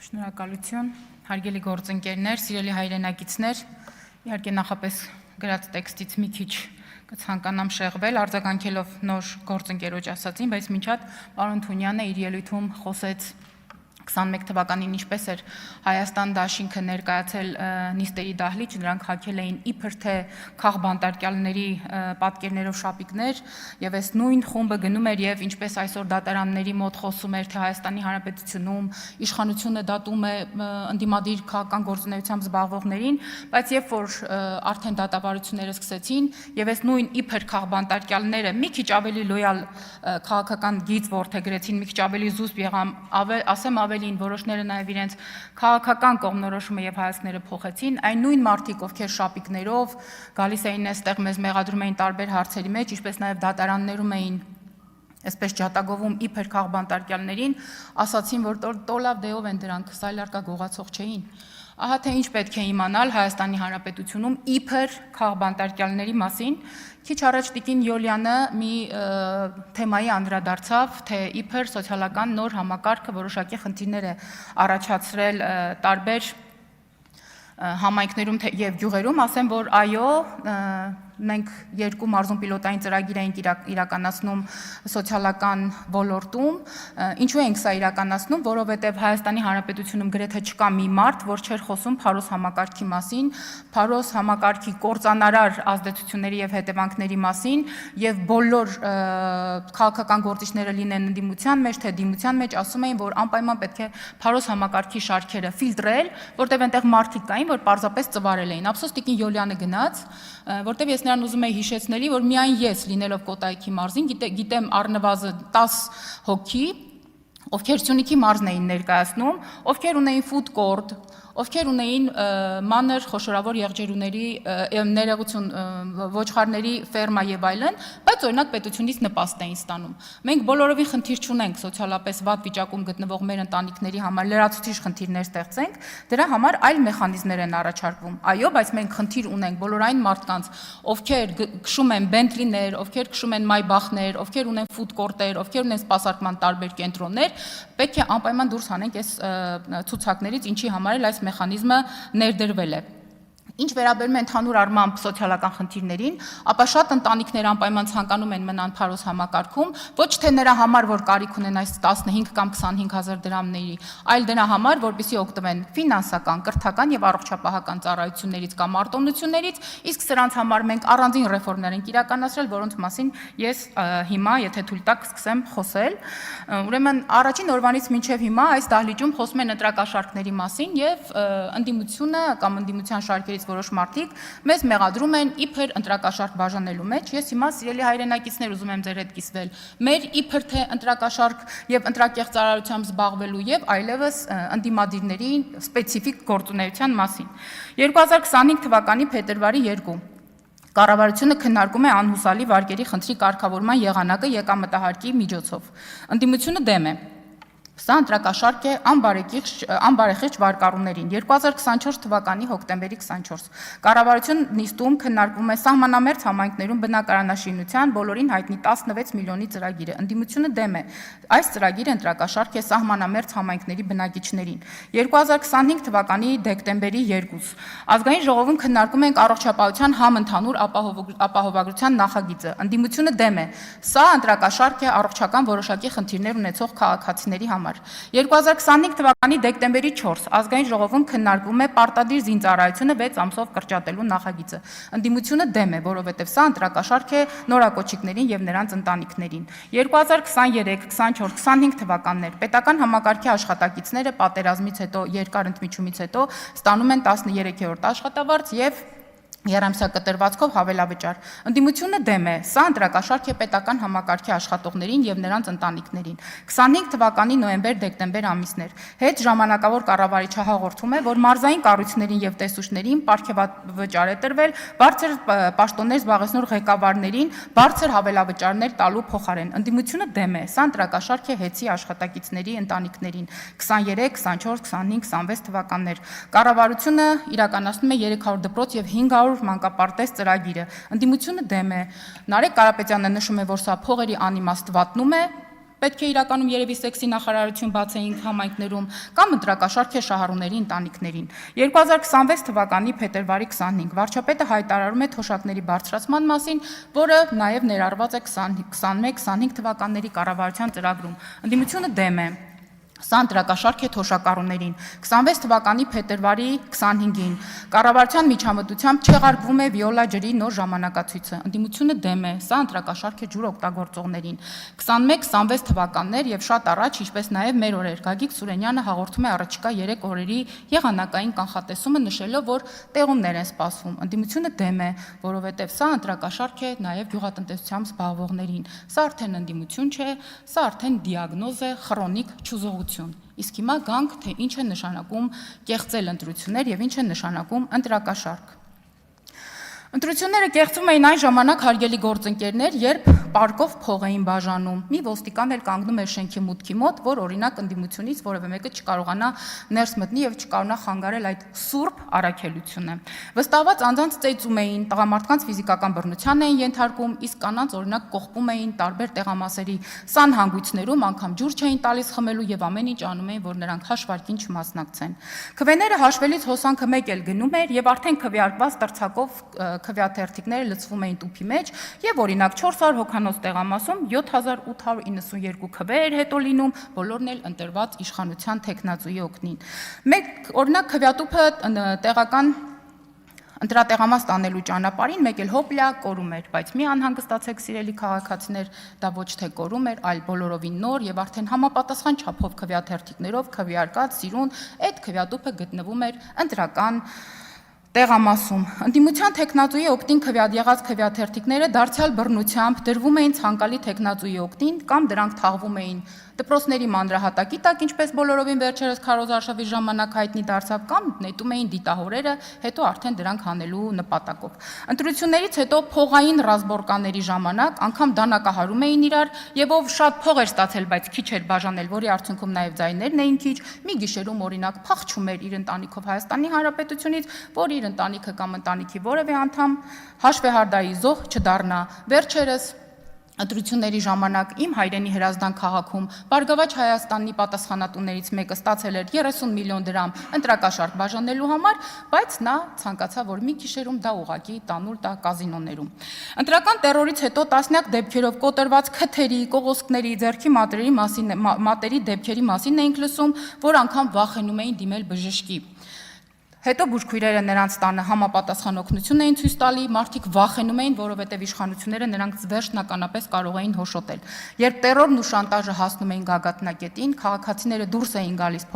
Շնորհակալություն, հարգելի գործընկերներ, սիրելի հայրենակիցներ, իհարկե նախապես գրած տեքստից մի քիչ կցանկանամ շեղվել, արձագանքելով նոր գործընկերոջ ասածին, բայց մինչ այդ պարոն Թունյանը իր ելույթում խոսեց 21 թվականին ինչպես էր Հայաստան դաշինքը ներկայացել նիստերի դահլիճ, նրանք հագել էին իբր թե քաղբանտարկյալների պատկերներով շապիկներ, եւ այս նույն խումբը գնում էր եւ ինչպես այսօր դատարանների մոտ խոսում էր, թե Հայաստանի Հանրապետությունում իշխանությունը դատում է ընդդիմադիր քաղաքական գործունեությամբ զբաղվողներին, բայց երբ որ արդեն դատավարությունները սկսեցին եւ այս նույն իբր քաղբանտարկյալները մի քիչ ավելի լոյալ քաղաքական գիծ որդեգրեցին, մի քիչ ավելի զուսպ եղան, ասեմ ավելին որոշները նաև իրենց քաղաքական կողմնորոշումը եւ հայացքները փոխեցին, այն նույն մարդիկ, ովքեր շապիկներով գալիս էին այստեղ մեզ մեղադրում էին տարբեր հարցերի մեջ, ինչպես նաև դատարաններում էին այսպես ջատագովում իբր քաղբանտարկյալներին, ասացին, որ տոլավ դեով են դրանք, սայլարկա գողացող չէին։ Ահա թե ինչ պետք է իմանալ Հայաստանի Հանրապետությունում իբր քաղբանտարկյալների մասին։ Քիչ առաջ Տիկին Յոլյանը մի թեմայի անդրադարձավ, թե իբր սոցիալական նոր համակարգը որոշակի խնդիրներ է առաջացրել տարբեր համայնքներում եւ գյուղերում, ասեմ, որ այո, մենք երկու մարզում պիլոտային ծրագիր էինք իրականացնում սոցիալական ոլորտում, ինչու ենք սա իրականացնում, որովհետև Հայաստանի Հանրապետությունում գրեթե չկա մի մարդ, որ չէր խոսում Փարոս համակարգի մասին, Փարոս համակարգի կործանարար ազդեցությունների եւ հետևանքների մասին, եւ բոլոր քաղաքական գործիչները լինեն ընդդիմության մեջ, թե դիմության մեջ, ասում էին, որ անպայման պետք է Փարոս համակարգի շարքերը ֆիլտրել, որտեղ այնտեղ մարդիկ կային, որ պարզապես ծվարել էին։ Ափսոս Տիկին Յոլյանը գնաց, որտեղ ես նրան ուզում եի հիշեցնելի, որ միայն ես լինելով Կոտայքի մարզին գիտեմ առնվազն 10 հոգի, ովքեր Սյունիքի մարզն էին ներկայացնում, ովքեր ունեին food court, ովքեր ունեին մանր խոշորավոր եղջերուների ներողություն ոչխարների ֆերմա եւ այլն, բայց օրինակ պետությունից նպաստ էին ստանում։ Մենք բոլորովին խնդիր չունենք սոցիալապես վատ վիճակում գտնվող մեր ընտանիքների համար լրացուցիչ խնդիրներ ստեղծենք, դրա համար այլ մեխանիզմներ են առաջարկվում։ Այո, բայց մենք խնդիր ունենք բոլոր այն մարդկանց, ովքեր քշում են բենտլիներ, ովքեր քշում են մայբախներ, ովքեր ունեն food court-եր, ովքեր ունեն սպասարկման տարբեր կենտրոններ, պետք է անպայման դուրս հանենք այս ցուցակներից, ինչի համար էլ այս մեխանիզմը ներդրվել է։ Ինչ վերաբերում է ընդհանուր առմամբ սոցիալական խնդիրներին, ապա շատ ընտանիքներ անպայման ցանկանում են մնան Փարոս համակարգում, ոչ թե նրա համար, որ կարիք ունեն այս 15 կամ 25,000 դրամների, այլ դրա համար, որպեսզի օգտվեն ֆինանսական, կրթական եւ առողջապահական ծառայություններից կամ արտոնություններից, իսկ սրանց համար մենք առանձին ռեֆորմներ ենք իրականացրել, որոնց մասին ես հիմա, եթե թույլ տաք, սկսեմ խոսել։ Ուրեմն առաջին օրվանից մինչև հիմա այս դահլիճում խոսում են ընտրակաշառքների մասին եւ ընդդիմությունը կամ ընդդիմության շարքերից որոշ մարդիկ մեզ մեղադրում են իբր ընտրակաշառք բաժանելու մեջ։ Ես հիմա սիրելի հայրենակիցներ ուզում եմ ձեր հետ կիսվել մեր իբր թե ընտրակաշառք եւ ընտրակեղծարարությամբ զբաղվելու եւ այլևս ընդդիմադիրների սպეციფიկ գործունեության մասին։ 2025 թվականի փետրվարի 2 Կառավարությունը քննարկում է անհուսալի վարկերի խնդրի կարգավորման եղանակը եկամտահարկի միջոցով։ Ընդդիմությունը դեմ է։ Սա ընտրակաշառք է անբարեխիղճ վարկառուներին 2024 թվականի հոկտեմբերի 24 Կառավարություն նիստում քննարկվում է սահմանամերձ համայնքներում բնակարանաշինության բոլորին հայտնի 16 միլիոնի ծրագիրը։ Ընդդիմությունը դեմ է։ Այս ծրագիրը ընտրակաշառք է սահմանամերձ համայնքների բնակիչներին։ 2025 թվականի դեկտեմբերի 2 Ազգային ժողովում քննարկում ենք առողջապահության համընդհանուր ապահովագրության նախագիծը։ Ընդդիմությունը դեմ է։ Սա ընտրակաշառք է առողջական որոշակի խնդիրներ ունեցող քաղաքացիների համար։ 2025 թվականի դեկտեմբերի 4 Ազգային ժողովում քննարկվում է պարտադիր զինծառայությունը 6 ամսով կրճատելու նախագիծը։ Ընդդիմությունը դեմ է, որովհետև սա ընտրակաշառք է նորակոչիկներին եւ նրանց ընտանիքներին։ 2023, 24, 25 թվականներ պետական համակարգի աշխատակիցները պատերազմից հետո երկար ընդմիջումից հետո ստանում են 13-րդ աշխատավարձ եւ Երամսակտրվածքով հավելավճար։ Ընդդիմությունը դեմ է, սա ընտրակաշառք է պետական համակարգի աշխատողներին եւ նրանց ընտանիքներին։ 25 թվականի նոյեմբեր-դեկտեմբեր ամիսներ հետ ժամանակավոր կառավարիչը հաղորդում է, որ մարզային կառույցներին եւ տեսուչներին պարգևավճար է տրվել, բարձր պաշտոններ զբաղեցնող ղեկավարներին բարձր հավելավճարներ տալու փոխարեն։ Ընդդիմությունը դեմ է, սա ընտրակաշառք է հեծի աշխատակիցների ընտանիքներին։ 23, 24, 25, 26 թվականներ կառավարությունը իրականացնում է 300 դպրոց եւ 500 մանկապարտեզ ծրագիրը։ Ընդդիմությունը դեմ է։ Նարեկ Կարապետյանը նշում է, որ սա փողերի անիմաստ վատնում է, պետք է իրականում երևի սեքսի նախարարություն բացեինք համայնքներում, կամ ընտրակաշարք է շահառուների ընտանիքներին։ 2026 թվականի փետրվարի 25 վարչապետը հայտարարում է թոշակների բարձրացման մասին, որը նաև ներառված է 21-25 թվականների կառավարության ծրագրում։ Ընդդիմությունը դեմ է։ Սա ընտրակաշարք է թոշակառուներին։ 26 թվականի փետրվարի 25-ին կառավարության միջամտությամբ չեղարկվում է վիոլա ջրի նոր ժամանակացույցը։ Ընդդիմությունը դեմ է, սա ընտրակաշարք է ջուր օգտագործողներին։ 21-26 թվականներ եւ շատ առաջ, ինչպես նաեւ մեր օրեր, Գագիկ Սուրենյանը հաղորդում է առաջիկա 3 օրերի եղանակային կանխատեսումը, նշելով, որ տեղումներ են սպասվում։ Ընդդիմությունը դեմ է, որովհետեւ սա ընտրակաշարք է նաեւ գյուղատնտեսությամբ զբաղվողներին։ Սա արդեն ընդդիմություն չէ, սա արդեն դիագնոզ է, քրոնիկ չուզողություն։ Իսկ հիմա գանք, թե ինչ է նշանակում կեղծել ընտրություններ եւ ինչ է նշանակում ընտրակաշարք։ Ընտրությունները կեղծում էին այն ժամանակ, հարգելի գործընկերներ, երբ պարկով փող էին բաժանում։ Մի ոստիկան էլ կանգնում էր շենքի մուտքի մոտ, որ օրինակ ընդդիմությունից որևէ մեկը չկարողանա ներս մտնի եւ չկարողանա խանգարել այդ սուրբ առաքելությունը։ Վստահված անձանց ծեծում էին, տղամարդկանց ֆիզիկական բռնության էին ենթարկում, իսկ կանանց օրինակ կողպում էին տարբեր տեղամասերի սանհանգույցներում, անգամ ջուր չէին տալիս խմելու եւ ամեն ինչ անում էին, որ նրանք հաշվարկին չմասնակցեն։ Քվեները հաշվելից հոսանքը մեկ էլ գնում էր եւ արդեն քվեարկված տրցակով քվեաթերթիկները լցվում էին տուփի մեջ եւ օրինակ 400 հոգանոց տեղամասում 7892 քվե էր հետո լինում, բոլորն էլ ընտրված իշխանության տեխնացուի օգնին։ Մեկ օրինակ քվեատուփը տեղական ընտրատեղամաս տանելու ճանապարհին մեկ էլ հոպլա կորում էր, բայց մի անհանգստացեք սիրելի քաղաքացիներ, դա ոչ թե կորում էր, այլ բոլորովին նոր եւ արդեն համապատասխան չափով քվեաթերթիկներով քվեարկած սիրուն այդ քվեատուփը գտնվում էր ընտրական տեղամասում։ Ընդդիմության տեխնացուի օգտին եղած քվեաթերթիկները դարձյալ բռնությամբ դրվում էին ցանկալի տեխնացուի օգտին կամ դրանք թաղվում էին դպրոցների մանրահատակի տակ, ինչպես բոլորովին վերջերս Քարոզ Արշավի ժամանակ հայտնի դարձավ, կամ նետում էին դիտահորերը, հետո արդեն դրանք հանելու նպատակով։ Ընտրություններից հետո փողային ռազմորկաների ժամանակ անգամ դանակահարում էին իրար եւ ով շատ փող էր ստացել, բայց քիչ էր բաժանել, որի արդյունքում նաեւ ձայներն էին քիչ, մի գիշերում օրինակ փախչում էր իր ընտանիքով Հայաստանի Հանրապետությունից, որ իր ընտանիքը կամ ընտանիքի որևէ անդամ հաշվեհարդայի զոհ չդառնա։ Վերջերս ընտրությունների ժամանակ իմ հայրենի Հրազդան քաղաքում Բարգավաճ Հայաստանի պատասխանատուներից մեկը ստացել էր 30 միլիոն դրամ ընտրակաշարք բաժանելու համար, բայց նա ցանկացավ, որ մի գիշերում դա ուղղակի տանուլ տա կազինոներում։ Ընտրական տերորից հետո տասնյակ դեպքերով կոտրված քթերի, կողոսկների, ձեռքի մատերի դեպքերի մասին էինք լսում, որ անգամ վախենում էին դիմել բժշկի։ Հետո բուժքույրերը նրանց տանը համապատասխան օգնություն էին ցույց տալի, մարդիկ վախենում էին, որովհետև իշխանությունները նրանց վերջնականապես կարող էին հոշոտել։ Երբ տերորն ու շանտաժը հասնում էին գագաթնակետին, քաղաքացիները դուրս էին գալիս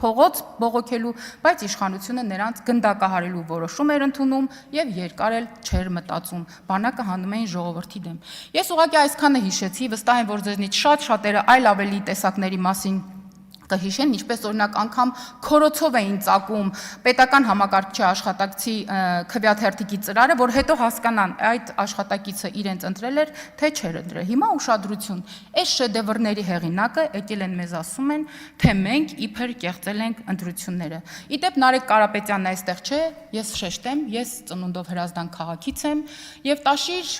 փողոց բողոքելու, բայց իշխանությունը նրանց գնդակահարելու որոշում էր ընդունում եւ երկար էլ չէր մտածում։ Բանակը հանում էին ժողովրդի դեմ։ Ես ուղղակի այսքանը հիշեցի, վստահ եմ, որ ձեզնից շատ-շատերը այլ ավելի տեսակների մասին կհիշեն, ինչպես օրինակ անգամ քորոցով էին ծակում պետական համակարգչի աշխատակցի քվեաթերթիկի ծրարը, որ հետո հասկանան այդ աշխատակիցը իրենց ընտրել էր, թե չէր ընտրել։ Հիմա ուշադրություն, այս շեդևրների հեղինակը եկել են մեզ ասում են, թե մենք իբր կեղծել ենք ընտրությունները։ Իդեպ Նարեկ Կարապետյանն այստեղ չէ, ես շեշտեմ, ես ծնունդով Հրազդան քաղաքից եմ եւ Տաշիր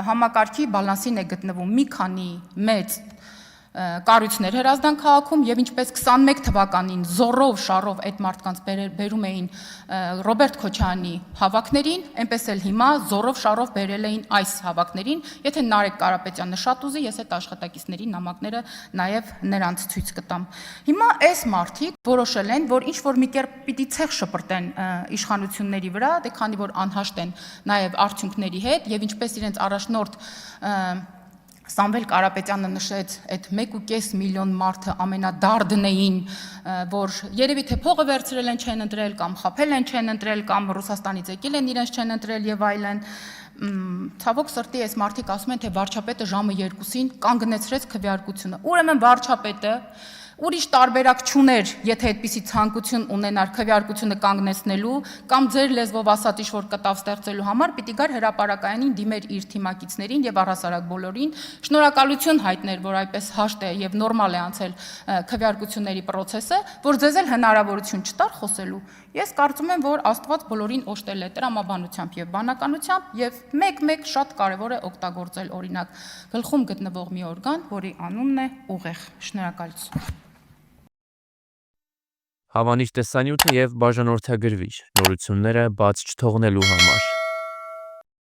համակարգի բալանսին է գտնվում մի քանի մեծ կառույցներ Հրազդան քաղաքում եւ ինչպես 21 թվականին զորով շարով այդ մարդկանց բերում էին Ռոբերտ Քոչարյանի հավաքներին, այնպես էլ հիմա զորով շարով բերել էին այս հավաքներին, եթե Նարեկ Կարապետյանը շատ ուզի, ես այդ աշխատակիցների նամակները նաեւ նրանց ցույց կտամ։ Հիմա այս մարդիկ որոշել են, որ ինչ որ մի կերպ պիտի ցեղ շպրտեն իշխանությունների վրա, դե քանի որ անհաշտ են նաեւ արդյունքների հետ եւ ինչպես իրենց առաջնորդ Սամվել Կարապետյանը նշեց այդ 1.5 միլիոն մարդը ամենադարդն էին, որ երևի թե փողը վերցրել են չեն ընտրել կամ խաբել են չեն ընտրել կամ Ռուսաստանից եկել են իրենց չեն ընտրել եւ այլն։ Ցավոք սրտի այս մարդիկ ասում են, թե վարչապետը ժամը 2-ին կանգնեցրեց քվեարկությունը։ Ուրեմն վարչապետը Ուրիշ տարբերակ չուներ, եթե այդպիսի ցանկություն ունենար քվեարկությունը կանգնեցնելու կամ ձեր լեզվով ասած ինչ-որ կտավ ստեղծելու համար, պիտի գար հրապարակայանին դիմեր իր թիմակիցներին եւ առհասարակ բոլորին, շնորհակալություն հայտներ, որ այդպես հաշտ է եւ նորմալ է անցել քվեարկությունների process-ը, որ ձեզ էլ հնարավորություն չտար խոսելու։ Ես կարծում եմ, որ Աստված բոլորին օժտել է տրամաբանությամբ եւ բանականությամբ եւ մեկ-մեկ շատ կարեւոր է օգտագործել օրինակ գլխում գտնվող մի օրգան, որի անունն է ուղեղ։ Շնորհակալություն։ Հավանիր տեսանյութը եւ բաժանորդագրվիր նորությունները բաց չթողնելու համար։